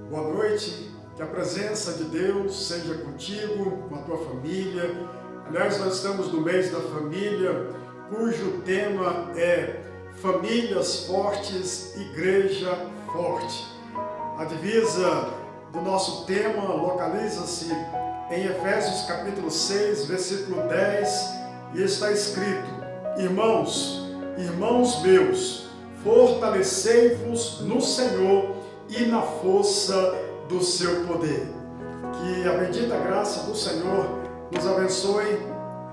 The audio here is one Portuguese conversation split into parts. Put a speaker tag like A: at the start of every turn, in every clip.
A: Boa noite, que a presença de Deus seja contigo, com a tua família. Aliás, nós estamos no mês da família, cujo tema é Famílias Fortes, Igreja Forte. A divisa do nosso tema localiza-se em Efésios capítulo 6, versículo 10, e está escrito: Irmãos meus, fortalecei-vos no Senhor e na força do seu poder. Que a bendita graça do Senhor nos abençoe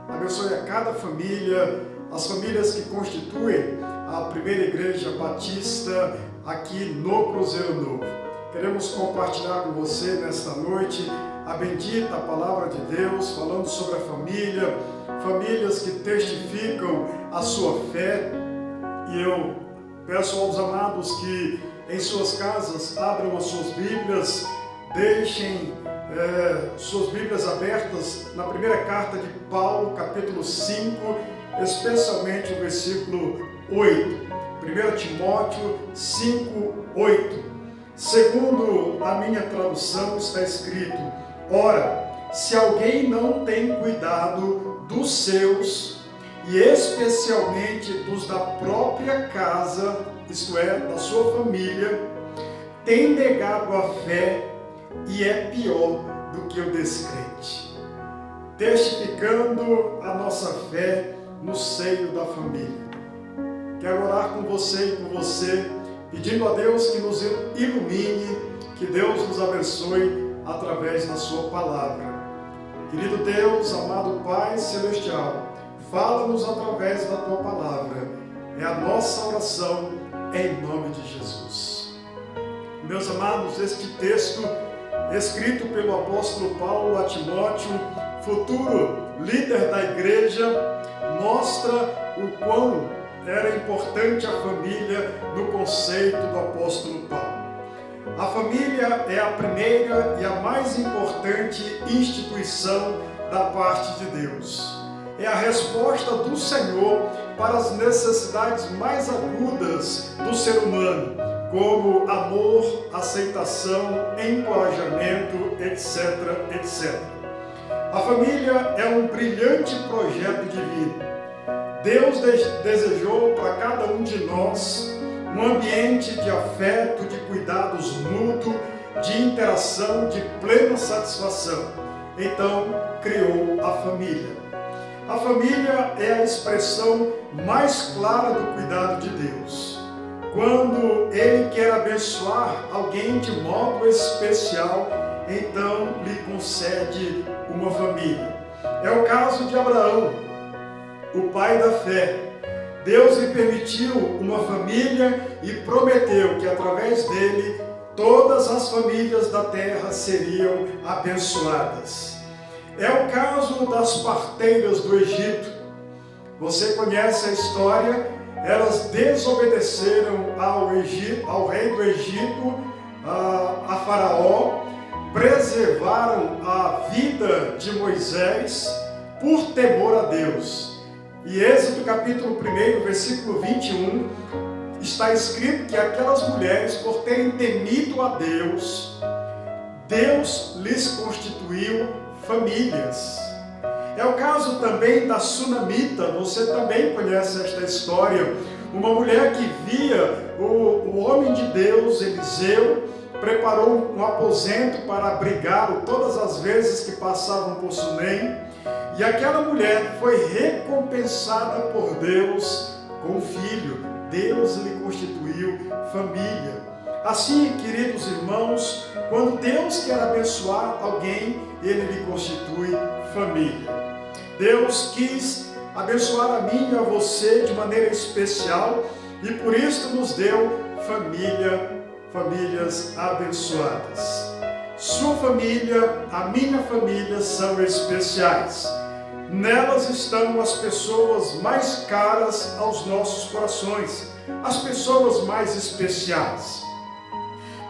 A: a cada família, as famílias que constituem a primeira igreja batista aqui no Cruzeiro Novo. Queremos compartilhar com você nesta noite a bendita palavra de Deus, falando sobre a família, famílias que testificam a sua fé. E eu peço aos amados que em suas casas abram as suas Bíblias, deixem suas Bíblias abertas na primeira carta de Paulo, capítulo 5, especialmente o versículo 8. 1 Timóteo 5, 8. Segundo a minha tradução está escrito: Ora, se alguém não tem cuidado dos seus, e especialmente dos da própria casa, isto é, da sua família, tem negado a fé e é pior do que o descrente. Testificando a nossa fé no seio da família. Quero orar com você e com você, pedindo a Deus que nos ilumine, que Deus nos abençoe através da sua palavra. Querido Deus, amado Pai Celestial, fala-nos através da tua palavra. É a nossa oração em nome de Jesus. Meus amados, este texto, escrito pelo apóstolo Paulo a Timóteo, futuro líder da igreja, mostra o quão era importante a família no conceito do apóstolo Paulo. A família é a primeira e a mais importante instituição da parte de Deus. É a resposta do Senhor para as necessidades mais agudas do ser humano, como amor, aceitação, encorajamento, etc, etc. A família é um brilhante projeto divino. Deus desejou para cada um de nós um ambiente de afeto, de cuidados mútuos, de interação, de plena satisfação. Então, criou a família. A família é a expressão mais clara do cuidado de Deus. Quando Ele quer abençoar alguém de modo especial, então lhe concede uma família. É o caso de Abraão, o pai da fé. Deus lhe permitiu uma família e prometeu que através dele todas as famílias da terra seriam abençoadas. É o caso das parteiras do Egito. Você conhece a história? Elas desobedeceram ao rei do Egito, a Faraó, preservaram a vida de Moisés por temor a Deus. E Êxodo capítulo 1, versículo 21, está escrito que aquelas mulheres, por terem temido a Deus, Deus lhes constituiu famílias. É o caso também da Sunamita. Você também conhece esta história. Uma mulher que via o homem de Deus, Eliseu, preparou um aposento para abrigá-lo todas as vezes que passavam por Sunem. E aquela mulher foi recompensada por Deus com um filho. Deus lhe constituiu família. Assim, queridos irmãos, quando Deus quer abençoar alguém, Ele lhe constitui família. Deus quis abençoar a mim e a você de maneira especial e por isso nos deu famílias abençoadas. Sua família, a minha família são especiais. Nelas estão as pessoas mais caras aos nossos corações, as pessoas mais especiais.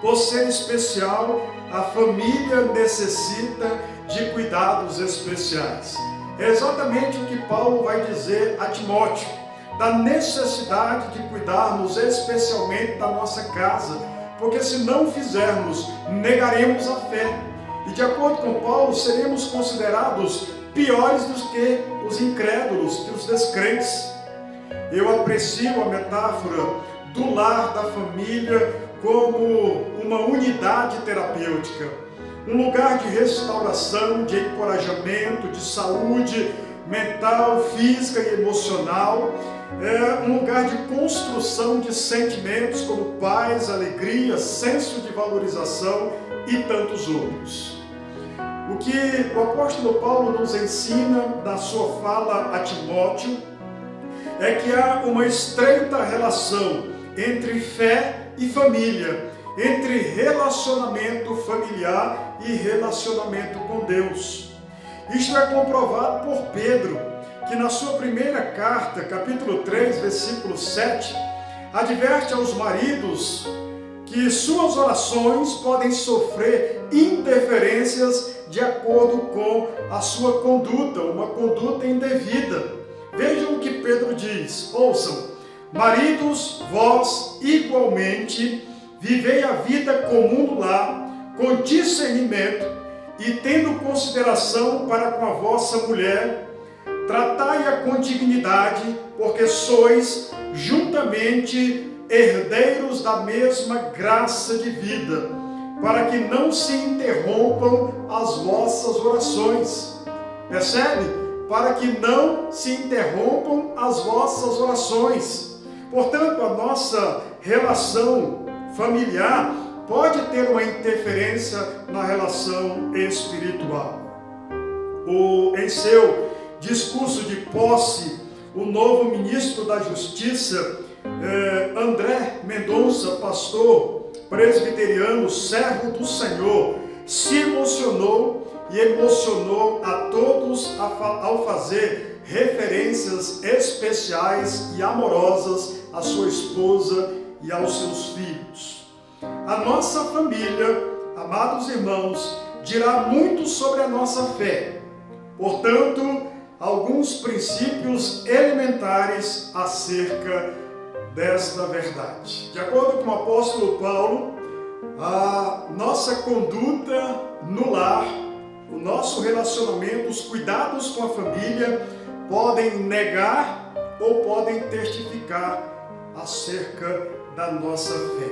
A: Por ser especial, a família necessita de cuidados especiais. É exatamente o que Paulo vai dizer a Timóteo, da necessidade de cuidarmos especialmente da nossa casa, porque se não fizermos, negaremos a fé. E de acordo com Paulo, seremos considerados piores do que os incrédulos, que os descrentes. Eu aprecio a metáfora do lar, da família, como uma unidade terapêutica, um lugar de restauração, de encorajamento, de saúde mental, física e emocional, um lugar de construção de sentimentos como paz, alegria, senso de valorização e tantos outros. O que o apóstolo Paulo nos ensina na sua fala a Timóteo é que há uma estreita relação entre fé e família, entre relacionamento familiar e relacionamento com Deus. Isto é comprovado por Pedro, que na sua primeira carta, capítulo 3, versículo 7, adverte aos maridos que suas orações podem sofrer interferências de acordo com a sua conduta, uma conduta indevida. Vejam o que Pedro diz, ouçam: maridos, vós igualmente vivei a vida comum no lar, com discernimento e tendo consideração para com a vossa mulher, tratai-a com dignidade, porque sois juntamente herdeiros da mesma graça de vida, para que não se interrompam as vossas orações. Percebe? Para que não se interrompam as vossas orações. Portanto, a nossa relação familiar pode ter uma interferência na relação espiritual. Em seu discurso de posse, o novo ministro da Justiça, André Mendonça, pastor presbiteriano, servo do Senhor, se emocionou e emocionou a todos ao fazer referências especiais e amorosas à sua esposa e aos seus filhos. A nossa família, amados irmãos, dirá muito sobre a nossa fé. Portanto, alguns princípios elementares acerca desta verdade. De acordo com o apóstolo Paulo, a nossa conduta no lar, o nosso relacionamento, os cuidados com a família podem negar ou podem testificar acerca da nossa fé.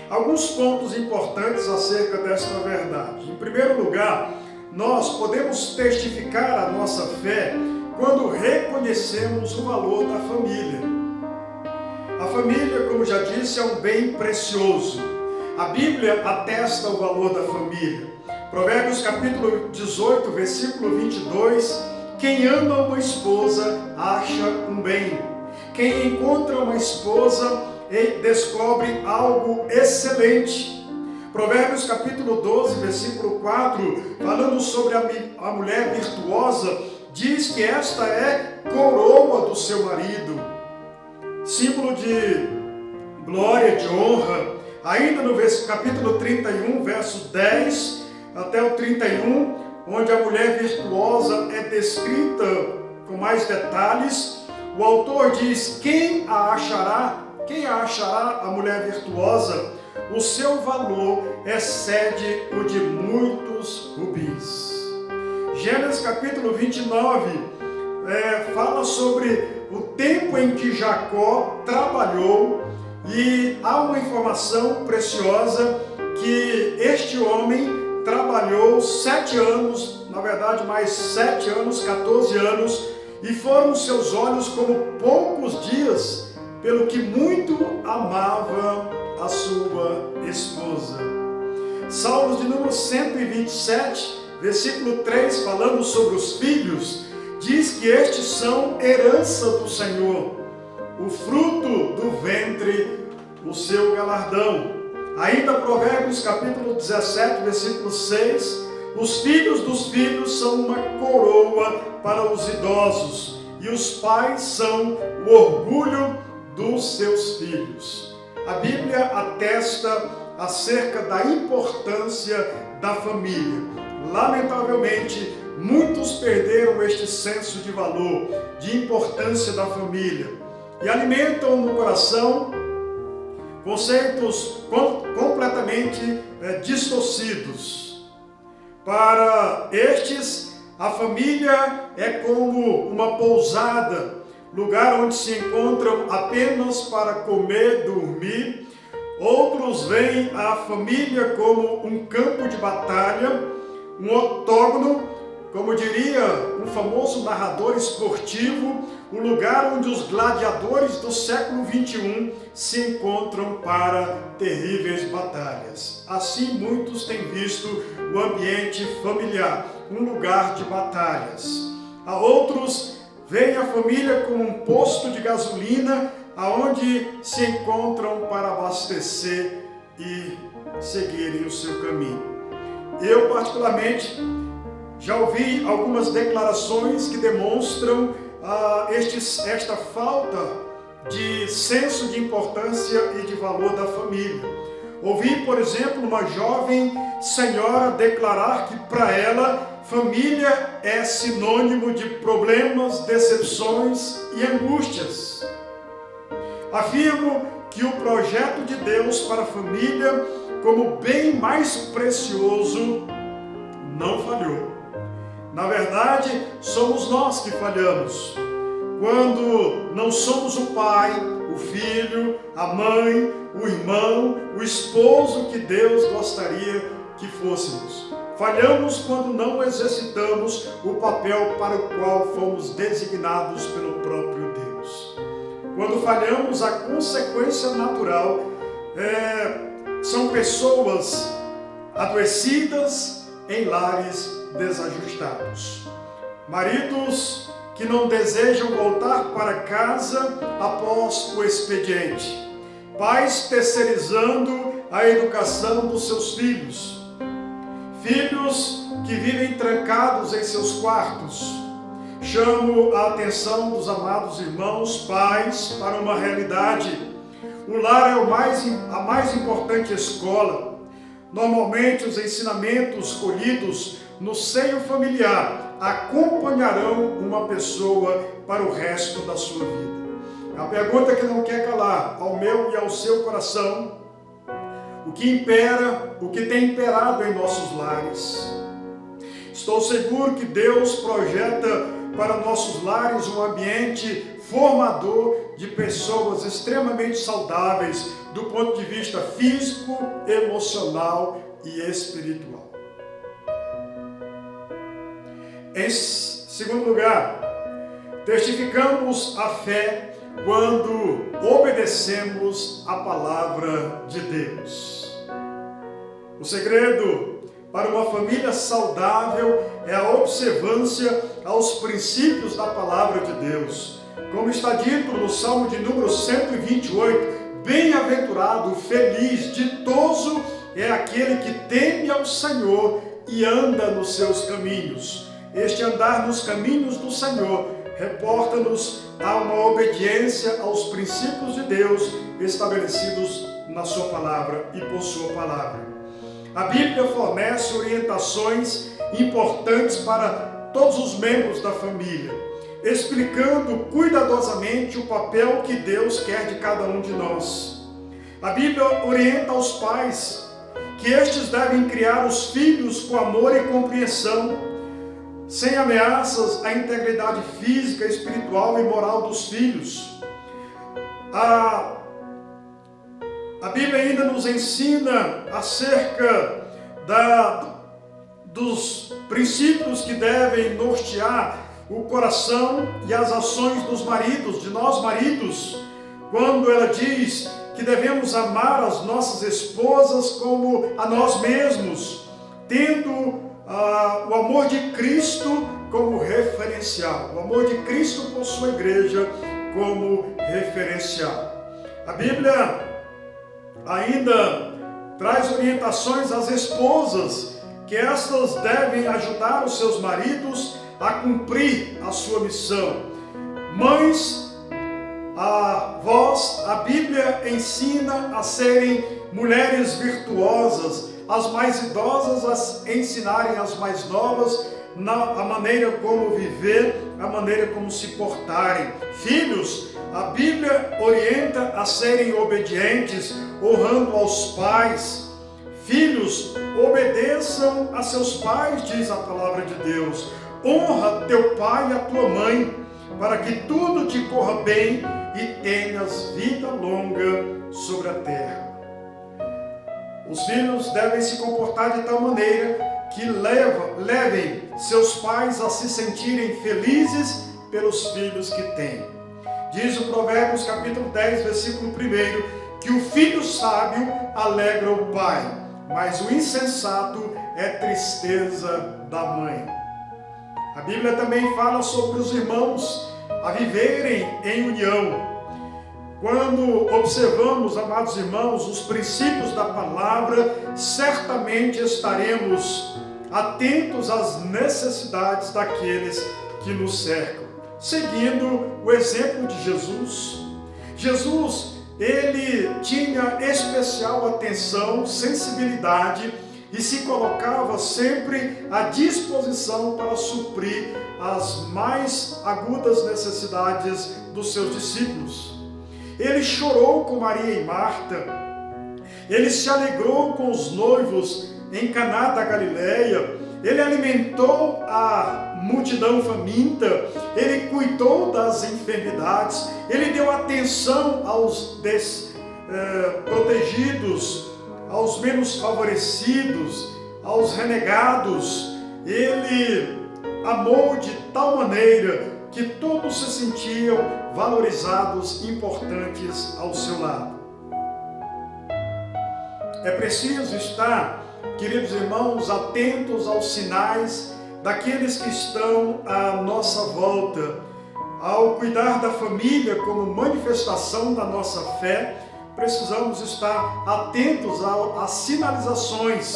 A: Alguns pontos importantes acerca desta verdade. Em primeiro lugar, nós podemos testificar a nossa fé quando reconhecemos o valor da família. A família, como já disse, é um bem precioso. A Bíblia atesta o valor da família. Provérbios capítulo 18, versículo 22, quem ama uma esposa acha um bem. Quem encontra uma esposa descobre algo excelente. Provérbios capítulo 12, versículo 4, falando sobre a mulher virtuosa, diz que esta é coroa do seu marido, símbolo de glória, de honra. Ainda no capítulo 31, verso 10 até o 31, onde a mulher virtuosa é descrita com mais detalhes, o autor diz: quem a achará? Quem a achará, a mulher virtuosa? O seu valor excede o de muitos rubis. Gênesis capítulo 29 fala sobre o tempo em que Jacó trabalhou, e há uma informação preciosa que este homem trabalhou 7 anos, na verdade mais 7 anos, 14 anos, e foram seus olhos como poucos dias, pelo que muito amava a sua esposa. Salmos de número 127, versículo 3, falando sobre os filhos, diz que estes são herança do Senhor, o fruto do ventre, o seu galardão. Ainda Provérbios capítulo 17, versículo 6, os filhos dos filhos são uma coroa para os idosos, e os pais são o orgulho dos seus filhos. A Bíblia atesta acerca da importância da família. Lamentavelmente, muitos perderam este senso de valor, de importância da família, e alimentam no coração conceitos completamente distorcidos. Para estes, a família é como uma pousada, lugar onde se encontram apenas para comer, dormir. Outros veem a família como um campo de batalha, um octógono, como diria um famoso narrador esportivo, o lugar onde os gladiadores do século XXI se encontram para terríveis batalhas. Assim, muitos têm visto o ambiente familiar, um lugar de batalhas. A outros veem a família como um posto de gasolina, aonde se encontram para abastecer e seguirem o seu caminho. Eu, particularmente, já ouvi algumas declarações que demonstram esta falta de senso de importância e de valor da família. Ouvi, por exemplo, uma jovem senhora declarar que para ela família é sinônimo de problemas, decepções e angústias. Afirmo que o projeto de Deus para a família, como bem mais precioso, não falhou. Na verdade, somos nós que falhamos. Quando não somos o pai, o filho, a mãe, o irmão, o esposo que Deus gostaria que fôssemos. Falhamos quando não exercitamos o papel para o qual fomos designados pelo próprio Deus. Quando falhamos, a consequência natural são pessoas adoecidas em lares desajustados. Maridos que não desejam voltar para casa após o expediente. Pais terceirizando a educação dos seus filhos. Filhos que vivem trancados em seus quartos. Chamo a atenção dos amados irmãos, pais, para uma realidade. O lar é a mais importante escola. Normalmente, os ensinamentos colhidos no seio familiar acompanharão uma pessoa para o resto da sua vida. A pergunta que não quer calar ao meu e ao seu coração: o que impera, o que tem imperado em nossos lares? Estou seguro que Deus projeta para nossos lares um ambiente formador de pessoas extremamente saudáveis do ponto de vista físico, emocional e espiritual. Em segundo lugar, testificamos a fé quando obedecemos a palavra de Deus. O segredo para uma família saudável é a observância aos princípios da palavra de Deus. Como está dito no Salmo de número 128, bem-aventurado, feliz, ditoso é aquele que teme ao Senhor e anda nos seus caminhos. Este andar nos caminhos do Senhor reporta-nos a uma obediência aos princípios de Deus estabelecidos na sua palavra e por sua palavra. A Bíblia fornece orientações importantes para todos os membros da família, explicando cuidadosamente o papel que Deus quer de cada um de nós. A Bíblia orienta aos pais que estes devem criar os filhos com amor e compreensão, sem ameaças à integridade física, espiritual e moral dos filhos. A Bíblia ainda nos ensina acerca dos princípios que devem nortear o coração e as ações dos maridos, de nós maridos, quando ela diz que devemos amar as nossas esposas como a nós mesmos, tendo o amor de Cristo como referencial, o amor de Cristo por sua igreja como referencial. A Bíblia ainda traz orientações às esposas, que estas devem ajudar os seus maridos a cumprir a sua missão. Mães, a Bíblia ensina a serem mulheres virtuosas, as mais idosas a ensinarem as mais novas a maneira como viver, a maneira como se portarem. Filhos, a Bíblia orienta a serem obedientes, honrando aos pais. Filhos, obedeçam a seus pais, diz a palavra de Deus. Honra teu pai e a tua mãe, para que tudo te corra bem e tenhas vida longa sobre a terra. Os filhos devem se comportar de tal maneira que levem seus pais a se sentirem felizes pelos filhos que têm. Diz o Provérbios capítulo 10, versículo 1, que o filho sábio alegra o pai, mas o insensato é tristeza da mãe. A Bíblia também fala sobre os irmãos a viverem em união. Quando observamos, amados irmãos, os princípios da palavra, certamente estaremos atentos às necessidades daqueles que nos cercam, seguindo o exemplo de Jesus. Jesus, ele tinha especial atenção, sensibilidade e se colocava sempre à disposição para suprir as mais agudas necessidades dos seus discípulos. Ele chorou com Maria e Marta, ele se alegrou com os noivos em Caná da Galileia, ele alimentou a multidão faminta, ele cuidou das enfermidades, ele deu atenção aos desprotegidos, aos menos favorecidos, aos renegados. Ele amou de tal maneira que todos se sentiam valorizados, importantes ao seu lado. É preciso estar, queridos irmãos, atentos aos sinais daqueles que estão à nossa volta. Ao cuidar da família como manifestação da nossa fé, precisamos estar atentos às sinalizações.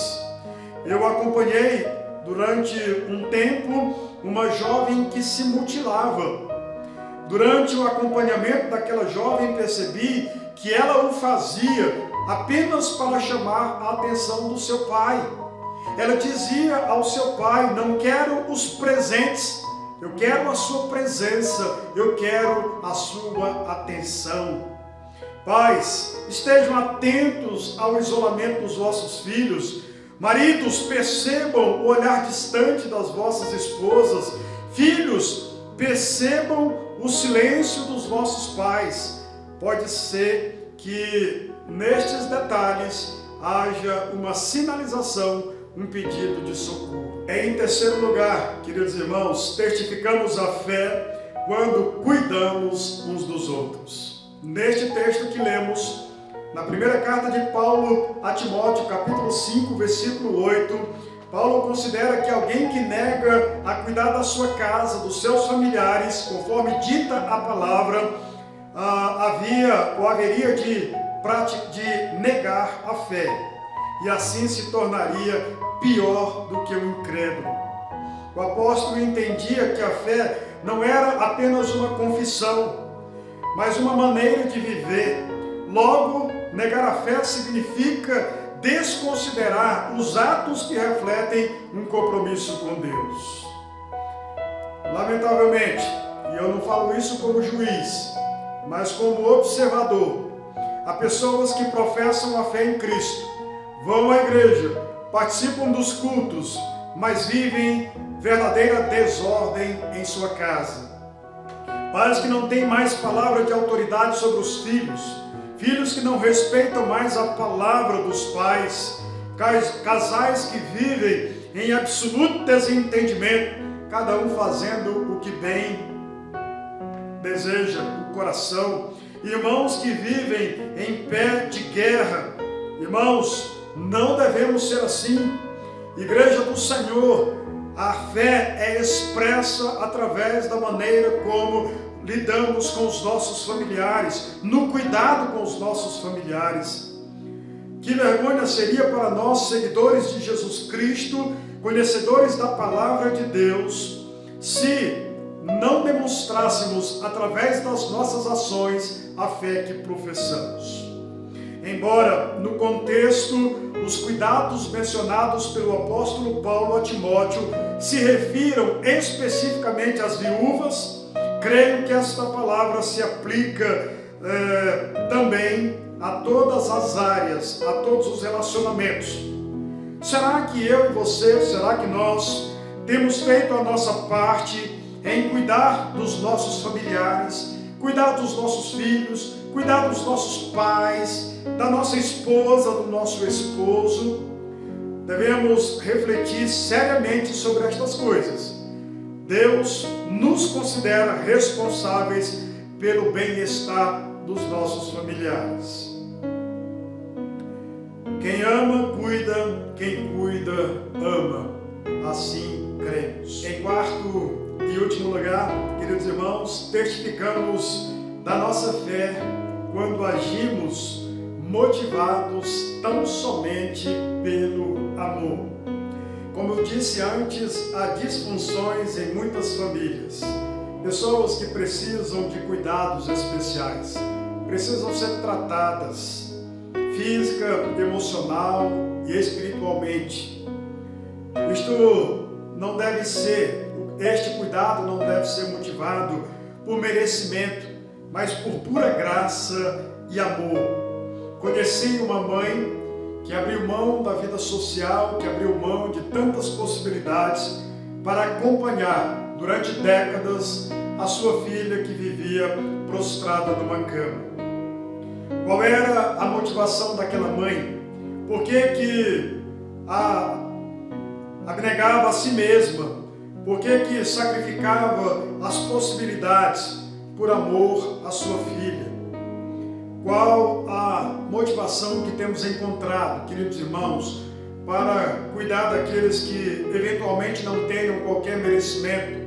A: Eu acompanhei durante um tempo uma jovem que se mutilava. Durante o acompanhamento daquela jovem, percebi que ela o fazia apenas para chamar a atenção do seu pai. Ela dizia ao seu pai: não quero os presentes, eu quero a sua presença, eu quero a sua atenção. Pais, estejam atentos ao isolamento dos vossos filhos. Maridos, percebam o olhar distante das vossas esposas. Filhos, percebam o silêncio dos vossos pais. Pode ser que nestes detalhes haja uma sinalização, um pedido de socorro. Em terceiro lugar, queridos irmãos, testificamos a fé quando cuidamos uns dos outros. Neste texto que lemos, na primeira carta de Paulo a Timóteo, capítulo 5, versículo 8, Paulo considera que alguém que nega a cuidar da sua casa, dos seus familiares, conforme dita a palavra, haveria de negar a fé, e assim se tornaria pior do que o incrédulo. O apóstolo entendia que a fé não era apenas uma confissão, mas uma maneira de viver. Logo, negar a fé significa desconsiderar os atos que refletem um compromisso com Deus. Lamentavelmente, e eu não falo isso como juiz, mas como observador, há pessoas que professam a fé em Cristo, vão à igreja, participam dos cultos, mas vivem verdadeira desordem em sua casa. Pais que não têm mais palavra de autoridade sobre os filhos, filhos que não respeitam mais a palavra dos pais, casais que vivem em absoluto desentendimento, cada um fazendo o que bem deseja o coração, irmãos que vivem em pé de guerra. Irmãos, não devemos ser assim. Igreja do Senhor, a fé é expressa através da maneira como lidamos com os nossos familiares, no cuidado com os nossos familiares. Que vergonha seria para nós, seguidores de Jesus Cristo, conhecedores da palavra de Deus, se não demonstrássemos através das nossas ações a fé que professamos. Embora no contexto os cuidados mencionados pelo apóstolo Paulo a Timóteo se refiram especificamente às viúvas, creio que esta palavra se aplica também a todas as áreas, a todos os relacionamentos. Será que eu e você, será que nós temos feito a nossa parte em cuidar dos nossos familiares, cuidar dos nossos filhos, cuidar dos nossos pais, da nossa esposa, do nosso esposo? Devemos refletir seriamente sobre estas coisas. Deus nos considera responsáveis pelo bem-estar dos nossos familiares. Quem ama, cuida. Quem cuida, ama. Assim cremos. Em quarto e último lugar, queridos irmãos, testificamos da nossa fé quando agimos motivados tão somente pelo amor. Como eu disse antes, há disfunções em muitas famílias. Pessoas que precisam de cuidados especiais, precisam ser tratadas física, emocional e espiritualmente. Este cuidado não deve ser motivado por merecimento, mas por pura graça e amor. Conheci uma mãe que abriu mão da vida social, que abriu mão de tantas possibilidades para acompanhar durante décadas a sua filha que vivia prostrada numa cama. Qual era a motivação daquela mãe? Por que abnegava a si mesma? Por que sacrificava as possibilidades por amor à sua filha? Qual a motivação que temos encontrado, queridos irmãos, para cuidar daqueles que eventualmente não tenham qualquer merecimento?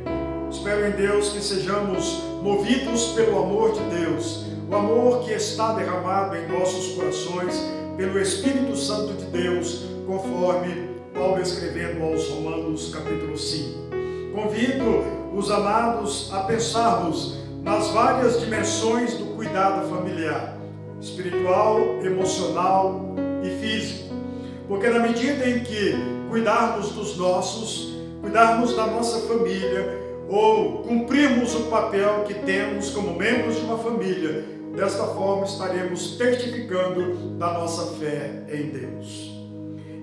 A: Espero em Deus que sejamos movidos pelo amor de Deus, o amor que está derramado em nossos corações pelo Espírito Santo de Deus, conforme Paulo escrevendo aos Romanos capítulo 5. Convido os amados a pensarmos nas várias dimensões do cuidado familiar, espiritual, emocional e físico. Porque na medida em que cuidarmos dos nossos, cuidarmos da nossa família, ou cumprirmos o papel que temos como membros de uma família, desta forma estaremos testificando da nossa fé em Deus.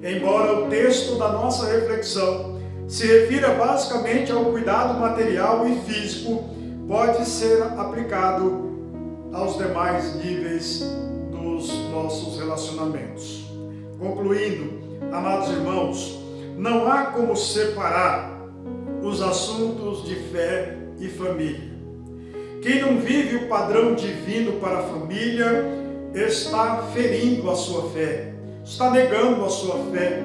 A: Embora o texto da nossa reflexão se refira basicamente ao cuidado material e físico, pode ser aplicado aos demais níveis dos nossos relacionamentos. Concluindo, amados irmãos, não há como separar os assuntos de fé e família. Quem não vive o padrão divino para a família está ferindo a sua fé, está negando a sua fé.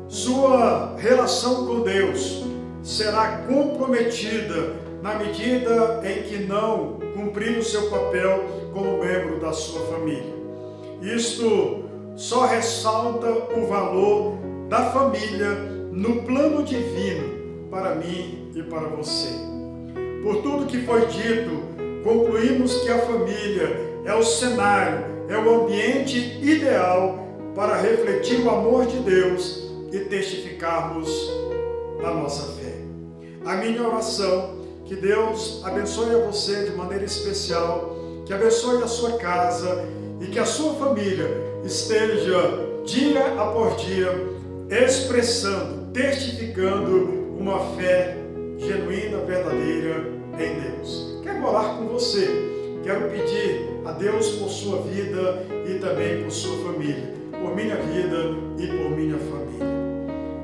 A: Sua relação com Deus será comprometida na medida em que não cumprir o seu papel como membro da sua família. Isto só ressalta o valor da família no plano divino para mim e para você. Por tudo que foi dito, concluímos que a família é o cenário, é o ambiente ideal para refletir o amor de Deus e testificarmos da nossa fé. A minha oração, que Deus abençoe a você de maneira especial, que abençoe a sua casa e que a sua família esteja dia após dia expressando, testificando uma fé genuína, verdadeira em Deus. Quero orar com você, quero pedir a Deus por sua vida e também por sua família, por minha vida e por minha família.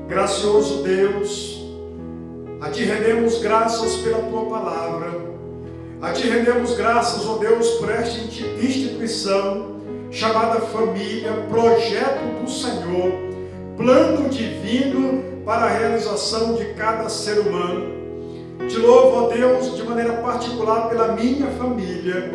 A: Gracioso Deus, a Ti rendemos graças pela Tua palavra, a Ti rendemos graças, ó Deus, por esta instituição chamada família, projeto do Senhor, plano divino para a realização de cada ser humano. Te louvo, ó Deus, de maneira particular pela minha família,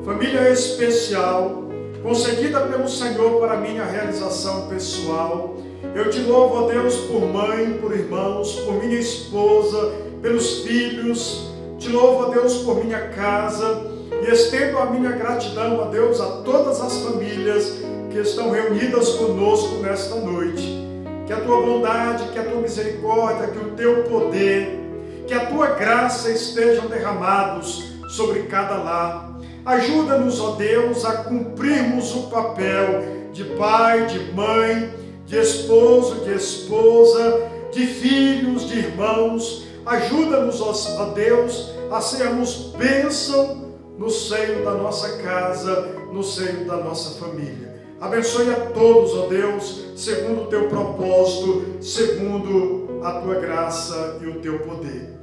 A: família especial, concedida pelo Senhor para minha realização pessoal. Eu te louvo, ó Deus, por mãe, por irmãos, por minha esposa, pelos filhos. Te louvo, ó Deus, por minha casa e estendo a minha gratidão, ó Deus, a todas as famílias que estão reunidas conosco nesta noite. Que a tua bondade, que a tua misericórdia, que o teu poder, que a tua graça estejam derramados sobre cada lar. Ajuda-nos, ó Deus, a cumprirmos o papel de pai, de mãe, de esposo, de esposa, de filhos, de irmãos. Ajuda-nos, ó Deus, a sermos bênção no seio da nossa casa, no seio da nossa família. Abençoe a todos, ó Deus, segundo o teu propósito, segundo a tua graça e o teu poder.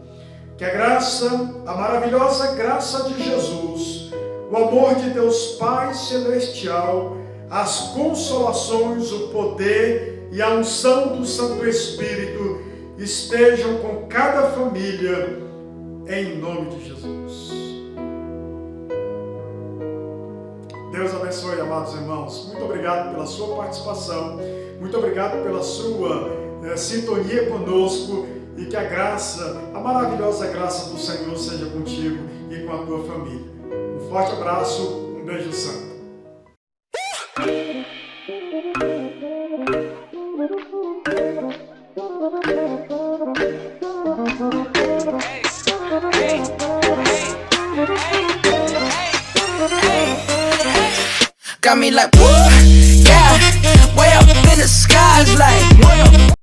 A: Que a graça, a maravilhosa graça de Jesus, o amor de Deus Pai Celestial, as consolações, o poder e a unção do Santo Espírito estejam com cada família, em nome de Jesus. Deus abençoe, amados irmãos. Muito obrigado pela sua participação, muito obrigado pela sua sintonia conosco, e que a graça, a maravilhosa graça do Senhor seja contigo e com a tua família. Um forte abraço, um beijo santo.
B: Got me like, woo!